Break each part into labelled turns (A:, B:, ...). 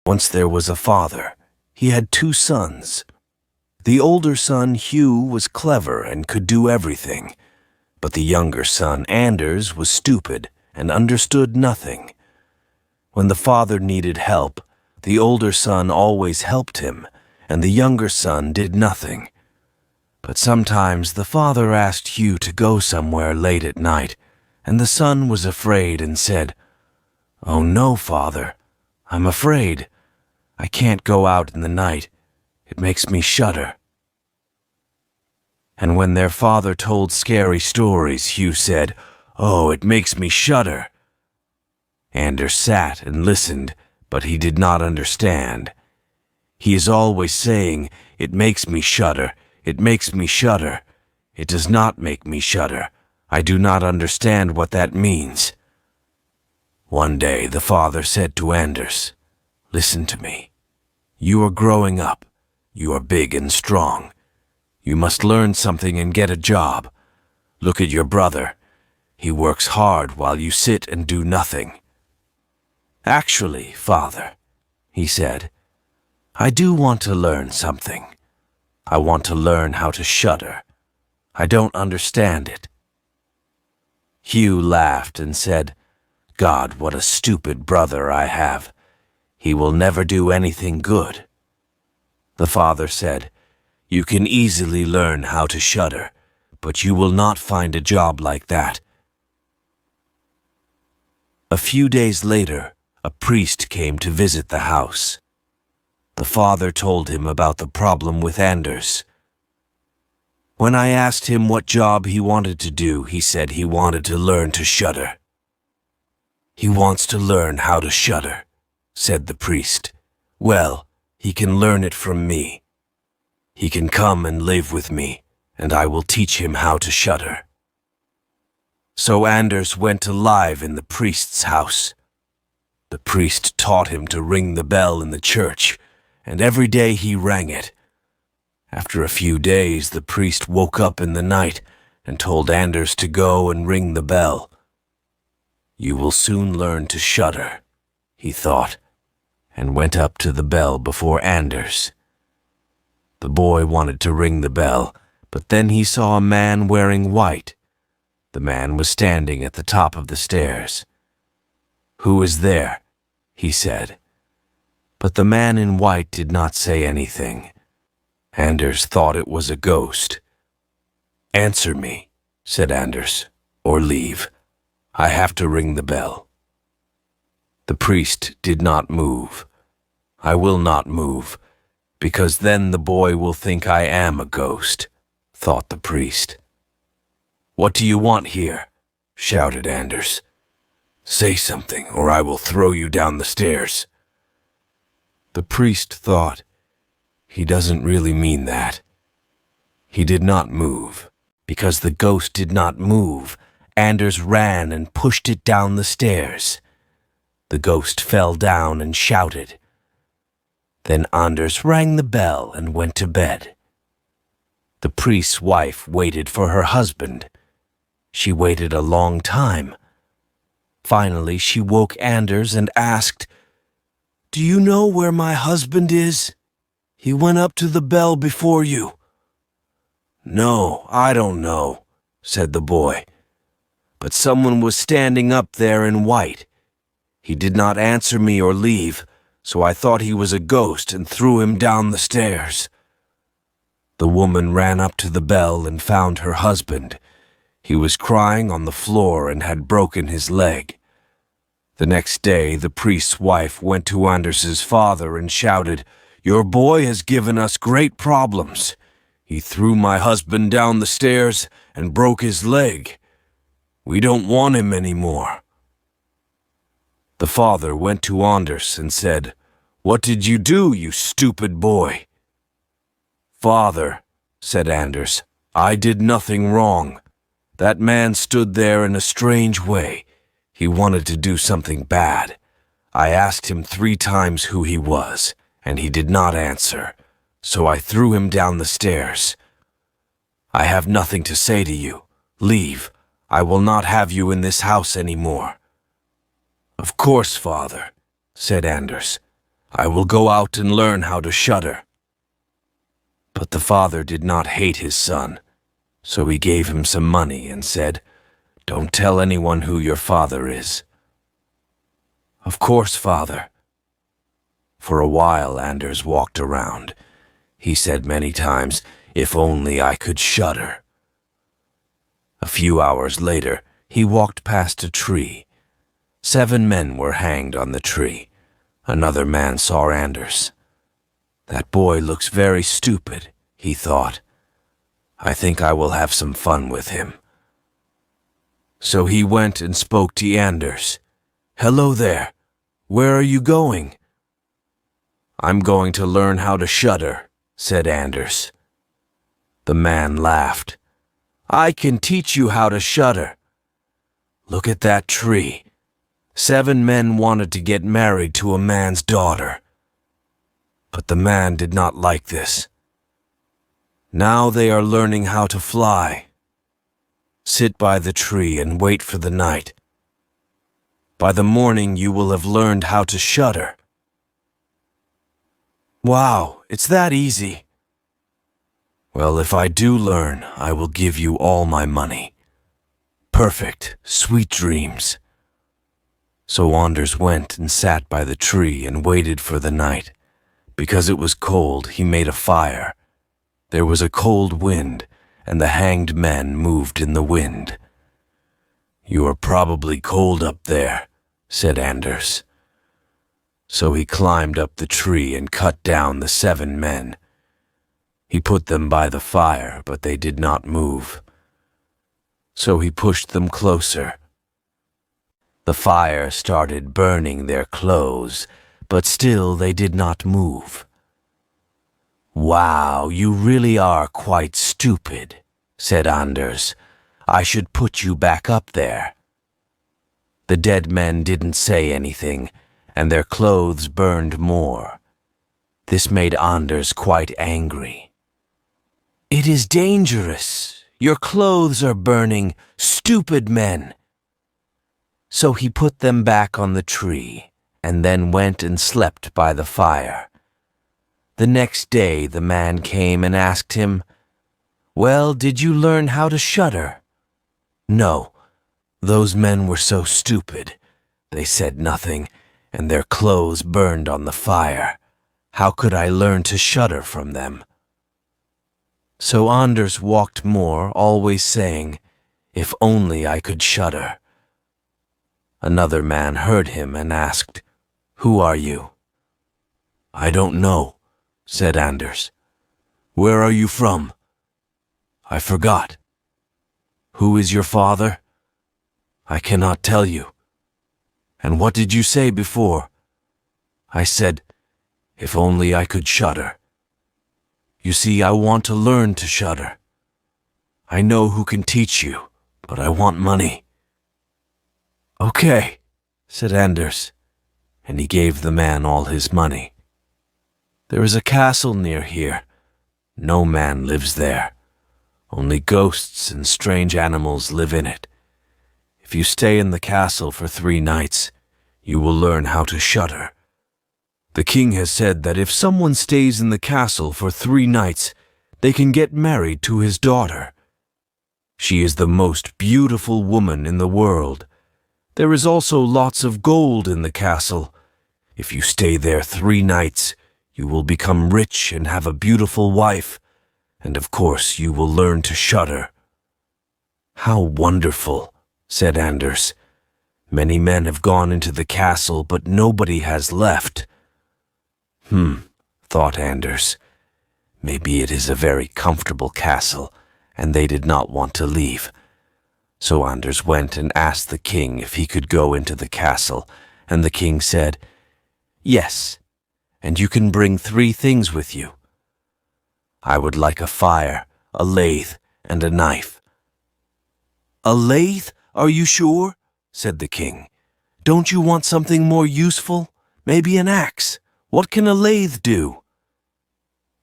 A: Once there was a father. He had 2 sons. The older son, Hugh, was clever and could do everything, but the younger son, Anders, was stupid and understood nothing. When the father needed help, the older son always helped him, and the younger son did nothing. But sometimes the father asked Hugh to go somewhere late at night, and the son was afraid and said, "Oh no, father, I'm afraid. I can't go out in the night. It makes me shudder." And when their father told scary stories, Hugh said, "Oh, it makes me shudder." Anders sat and listened, but he did not understand. He is always saying, "It makes me shudder. It makes me shudder. It does not make me shudder. I do not understand what that means." One day the father said to Anders, "Listen to me. You are growing up. You are big and strong. You must learn something and get a job. Look at your brother. He works hard while you sit and do nothing." "Actually, father," he said, "I do want to learn something. I want to learn how to shudder. I don't understand it." Hugh laughed and said, "God, what a stupid brother I have. He will never do anything good." The father said, "You can easily learn how to shudder, but you will not find a job like that." A few days later, a priest came to visit the house. The father told him about the problem with Anders. When I asked him what job he wanted to do, he said he wanted to learn to shudder. "He wants to learn how to shudder," said the priest. "Well, he can learn it from me. He can come and live with me, and I will teach him how to shudder." So Anders went to live in the priest's house. The priest taught him to ring the bell in the church, and every day he rang it. After a few days, the priest woke up in the night and told Anders to go and ring the bell. "You will soon learn to shudder," he thought, and went up to the bell before Anders. The boy wanted to ring the bell, but then he saw a man wearing white. The man was standing at the top of the stairs. "Who is there?" he said. But the man in white did not say anything. Anders thought it was a ghost. "Answer me," said Anders, "or leave. I have to ring the bell." The priest did not move. "I will not move, because then the boy will think I am a ghost," thought the priest. "What do you want here?" shouted Anders. "Say something, or I will throw you down the stairs." The priest thought, "He doesn't really mean that." He did not move. Because the ghost did not move, Anders ran and pushed it down the stairs. The ghost fell down and shouted. Then Anders rang the bell and went to bed. The priest's wife waited for her husband. She waited a long time. Finally, she woke Anders and asked, "Do you know where my husband is? He went up to the bell before you." "No, I don't know," said the boy. "But someone was standing up there in white. He did not answer me or leave, so I thought he was a ghost and threw him down the stairs." The woman ran up to the bell and found her husband. He was crying on the floor and had broken his leg. The next day, the priest's wife went to Anders's father and shouted, "Your boy has given us great problems. He threw my husband down the stairs and broke his leg. We don't want him anymore." The father went to Anders and said, "What did you do, you stupid boy?" "Father," said Anders, "I did nothing wrong. That man stood there in a strange way. He wanted to do something bad. I asked him 3 times who he was, and he did not answer, so I threw him down the stairs. I have nothing to say to you. Leave. I will not have you in this house any more." "Of course, father," said Anders. I will go out and learn how to shudder." But the father did not hate his son, so he gave him some money and said, "Don't tell anyone who your father is." "Of course, father." For a while Anders walked around. He said many times, "If only I could shudder." A few hours later, he walked past a tree. 7 men were hanged on the tree. Another man saw Anders. "That boy looks very stupid," he thought. "I think I will have some fun with him." So he went and spoke to Anders. "Hello there. Where are you going?" "I'm going to learn how to shudder," said Anders. The man laughed. "I can teach you how to shudder. Look at that tree. 7 men wanted to get married to a man's daughter. But the man did not like this. Now they are learning how to fly. Sit by the tree and wait for the night. By the morning you will have learned how to shudder." "Wow, it's that easy." "Well, if I do learn, I will give you all my money. Perfect, sweet dreams." So Anders went and sat by the tree and waited for the night. Because it was cold, he made a fire. There was a cold wind, and the hanged men moved in the wind. "You are probably cold up there," said Anders. So he climbed up the tree and cut down the 7 men. He put them by the fire, but they did not move. So he pushed them closer. The fire started burning their clothes, but still they did not move. "Wow, you really are quite stupid," said Anders. "I should put you back up there." The dead men didn't say anything, and their clothes burned more. This made Anders quite angry. "It is dangerous. Your clothes are burning, stupid men." So he put them back on the tree, and then went and slept by the fire. The next day the man came and asked him, "Well, did you learn how to shudder?" "No, those men were so stupid. They said nothing, and their clothes burned on the fire. How could I learn to shudder from them?" So Anders walked more, always saying, "If only I could shudder." Another man heard him and asked, "Who are you?" "I don't know," said Anders. "Where are you from?" "I forgot." "Who is your father?" "I cannot tell you." "And what did you say before?" "I said, if only I could shudder. You see, I want to learn to shudder. I know who can teach you, but I want money." "Okay," said Anders, and he gave the man all his money. "There is a castle near here. No man lives there. Only ghosts and strange animals live in it. If you stay in the castle for 3 nights, you will learn how to shudder. The king has said that if someone stays in the castle for 3 nights, they can get married to his daughter. She is the most beautiful woman in the world. There is also lots of gold in the castle. If you stay there 3 nights, you will become rich and have a beautiful wife, and of course you will learn to shudder." "How wonderful," said Anders. "Many men have gone into the castle, but nobody has left." Thought Anders. Maybe it is a very comfortable castle, and they did not want to leave. So Anders went and asked the king if he could go into the castle, and the king said, "Yes, and you can bring 3 things with you. I would like a fire, a lathe, and a knife." "A lathe? Are you sure?" said the king. "Don't you want something more useful? Maybe an axe? What can a lathe do?"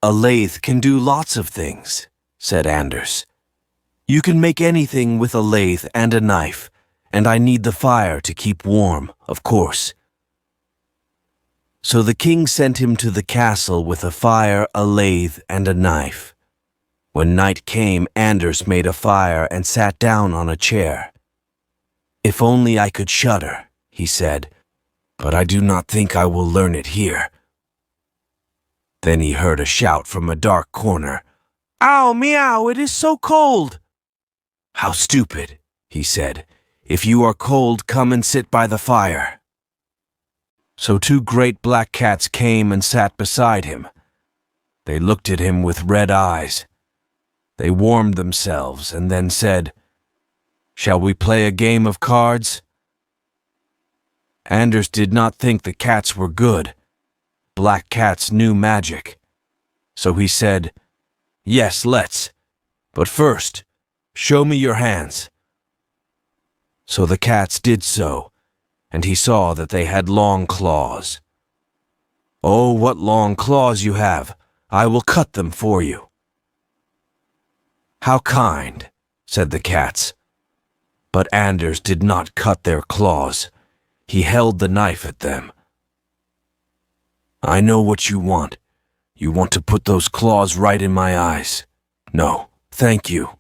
A: "A lathe can do lots of things," said Anders. "You can make anything with a lathe and a knife, and I need the fire to keep warm, of course." So the king sent him to the castle with a fire, a lathe, and a knife. When night came, Anders made a fire and sat down on a chair. "If only I could shudder," he said, "but I do not think I will learn it here." Then he heard a shout from a dark corner. "Ow, meow, it is so cold!" "How stupid," he said. "If you are cold, come and sit by the fire." So 2 great black cats came and sat beside him. They looked at him with red eyes. They warmed themselves and then said, "Shall we play a game of cards?" Anders did not think the cats were good. Black cats knew magic. So he said, "Yes, let's. But first, show me your hands." So the cats did so, and he saw that they had long claws. "Oh, what long claws you have! I will cut them for you." "How kind," said the cats. But Anders did not cut their claws. He held the knife at them. "I know what you want. You want to put those claws right in my eyes. No, thank you."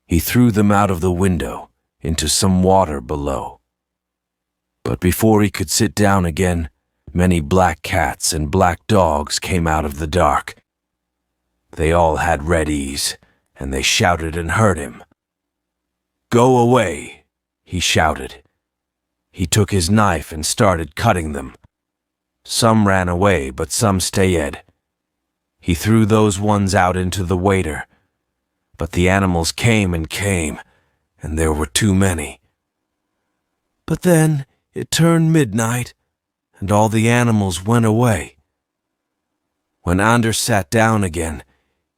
A: He threw them out of the window into some water below. But before he could sit down again, many black cats and black dogs came out of the dark. They all had red eyes, and they shouted and hurt him. "Go away," he shouted. He took his knife and started cutting them. Some ran away, but some stayed. He threw those ones out into the water, but the animals came, and there were too many. But then it turned midnight, and all the animals went away. When Anders sat down again,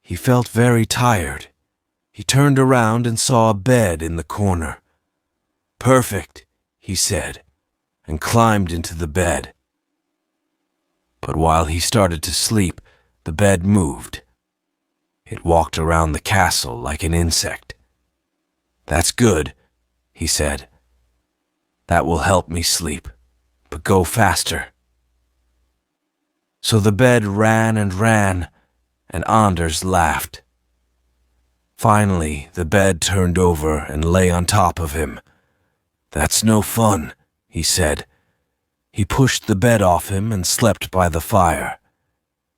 A: he felt very tired. He turned around and saw a bed in the corner. "Perfect," he said, and climbed into the bed. But while he started to sleep, the bed moved. It walked around the castle like an insect. "That's good," he said. "That will help me sleep, but go faster." So the bed ran, and Anders laughed. Finally, the bed turned over and lay on top of him. "That's no fun," he said. He pushed the bed off him and slept by the fire.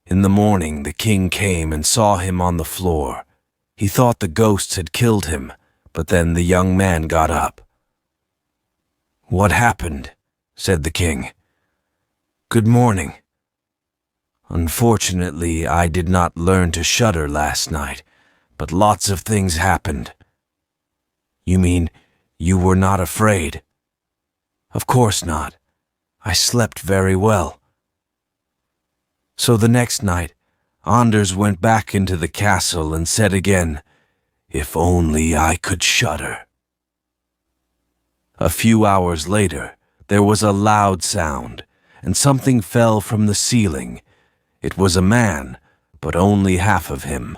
A: In the morning, the king came and saw him on the floor. He thought the ghosts had killed him, but then the young man got up. "What happened?" said the king. "Good morning. Unfortunately, I did not learn to shudder last night, but lots of things happened." "You mean you were not afraid?" "Of course not. I slept very well." So the next night, Anders went back into the castle and said again, "If only I could shudder." A few hours later, there was a loud sound, and something fell from the ceiling. It was a man, but only half of him.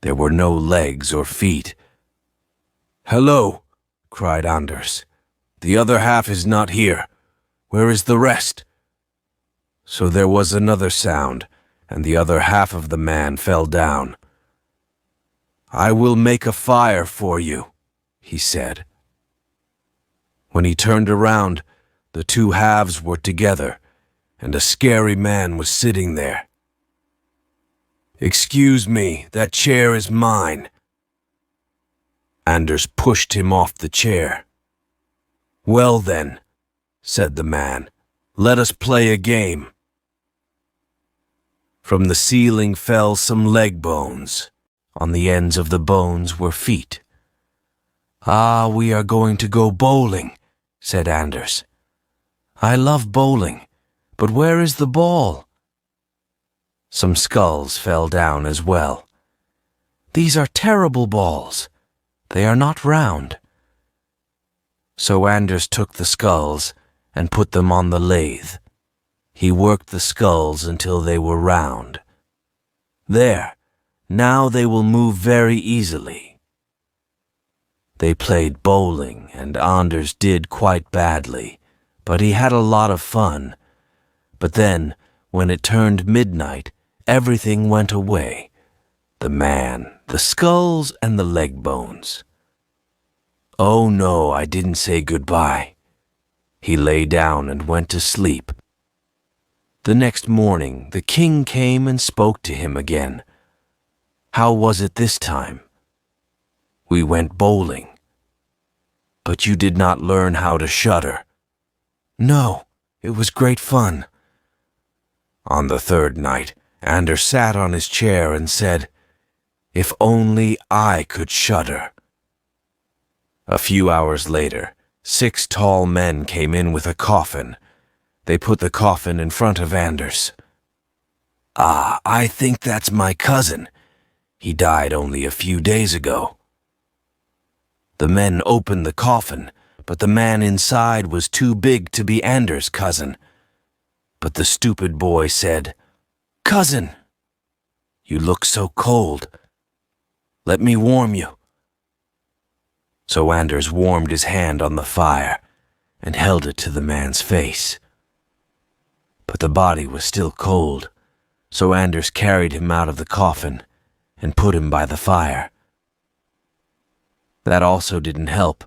A: There were no legs or feet. "Hello," cried Anders. "The other half is not here. Where is the rest?" So there was another sound, and the other half of the man fell down. "I will make a fire for you," he said. When he turned around, the 2 halves were together, and a scary man was sitting there. "Excuse me, that chair is mine." Anders pushed him off the chair. "Well then," said the man, "let us play a game." From the ceiling fell some leg bones. On the ends of the bones were feet. "Ah, we are going to go bowling," said Anders. "I love bowling, but where is the ball?" Some skulls fell down as well. "These are terrible balls. They are not round." So Anders took the skulls and put them on the lathe. He worked the skulls until they were round. "There, now they will move very easily." They played bowling, and Anders did quite badly, but he had a lot of fun. But then, when it turned midnight, everything went away. The man, the skulls, and the leg bones. Oh no, I didn't say goodbye. He lay down and went to sleep. The next morning, the king came and spoke to him again. How was it this time? We went bowling. But you did not learn how to shudder. No, it was great fun. On the third night, Anders sat on his chair and said, "If only I could shudder." A few hours later, 6 tall men came in with a coffin. They put the coffin in front of Anders. "Ah, I think that's my cousin. He died only a few days ago." The men opened the coffin, but the man inside was too big to be Anders' cousin. But the stupid boy said, "Cousin, you look so cold. Let me warm you." So Anders warmed his hand on the fire and held it to the man's face. But the body was still cold, so Anders carried him out of the coffin and put him by the fire. That also didn't help,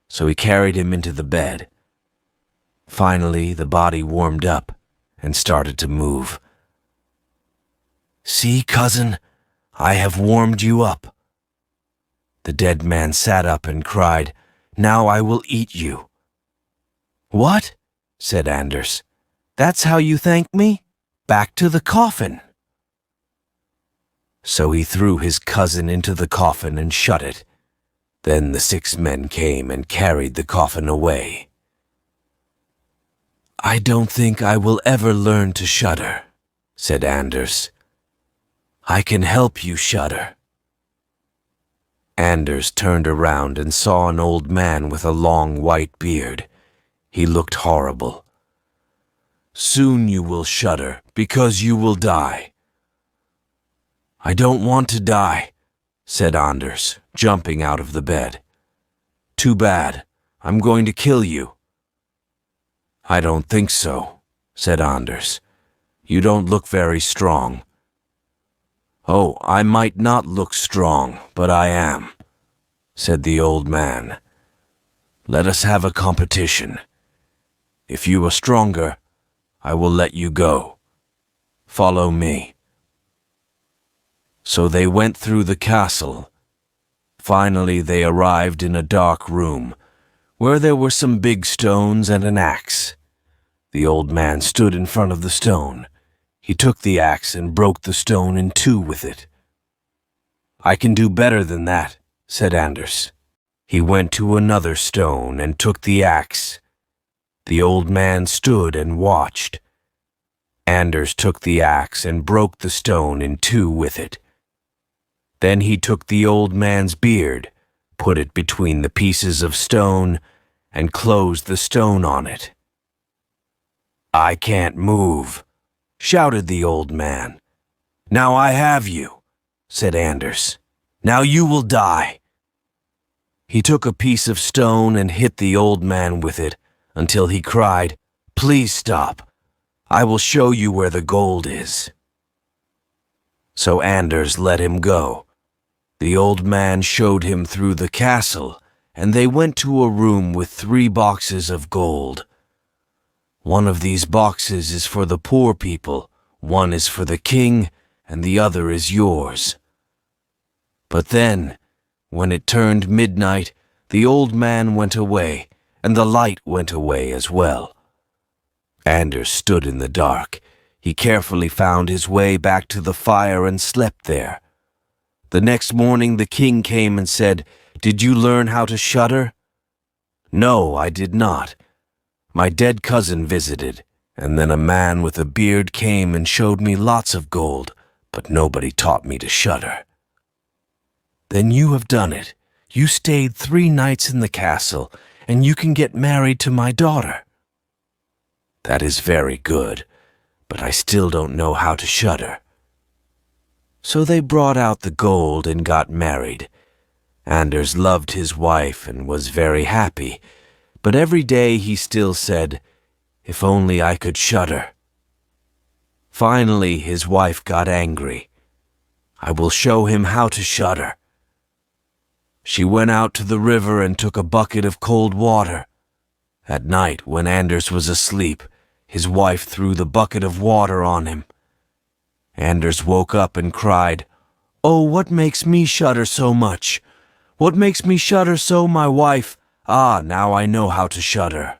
A: so he carried him into the bed. Finally, the body warmed up and started to move. "See, cousin, I have warmed you up." The dead man sat up and cried, "Now I will eat you." "What?" said Anders. "That's how you thank me? Back to the coffin." So he threw his cousin into the coffin and shut it. Then the 6 men came and carried the coffin away. "I don't think I will ever learn to shudder," said Anders. "I can help you shudder." Anders turned around and saw an old man with a long white beard. He looked horrible. "Soon you will shudder, because you will die." "I don't want to die," said Anders, jumping out of the bed. "Too bad. I'm going to kill you." "I don't think so," said Anders. "You don't look very strong." "Oh, I might not look strong, but I am," said the old man. "Let us have a competition. If you are stronger, I will let you go. Follow me." So they went through the castle. Finally, they arrived in a dark room, where there were some big stones and an axe. The old man stood in front of the stone. He took the axe and broke the stone in 2 with it. "I can do better than that," said Anders. He went to another stone and took the axe. The old man stood and watched. Anders took the axe and broke the stone in 2 with it. Then he took the old man's beard, put it between the pieces of stone, and closed the stone on it. "I can't move," shouted the old man. "Now I have you," said Anders. "Now you will die." He took a piece of stone and hit the old man with it until he cried, "Please stop. I will show you where the gold is." So Anders let him go. The old man showed him through the castle, and they went to a room with 3 boxes of gold. "One of these boxes is for the poor people, one is for the king, and the other is yours." But then, when it turned midnight, the old man went away, and the light went away as well. Anders stood in the dark. He carefully found his way back to the fire and slept there. The next morning the king came and said, "Did you learn how to shudder?" "No, I did not. My dead cousin visited, and then a man with a beard came and showed me lots of gold, but nobody taught me to shudder." "Then you have done it. You stayed 3 nights in the castle, and you can get married to my daughter." "That is very good, but I still don't know how to shudder." So they brought out the gold and got married. Anders loved his wife and was very happy, but every day he still said, "If only I could shudder. Finally, his wife got angry. "I will show him how to shudder." She went out to the river and took a bucket of cold water. At night, when Anders was asleep, his wife threw the bucket of water on him. Anders woke up and cried, "Oh, what makes me shudder so much? What makes me shudder so, my wife? Ah, now I know how to shudder."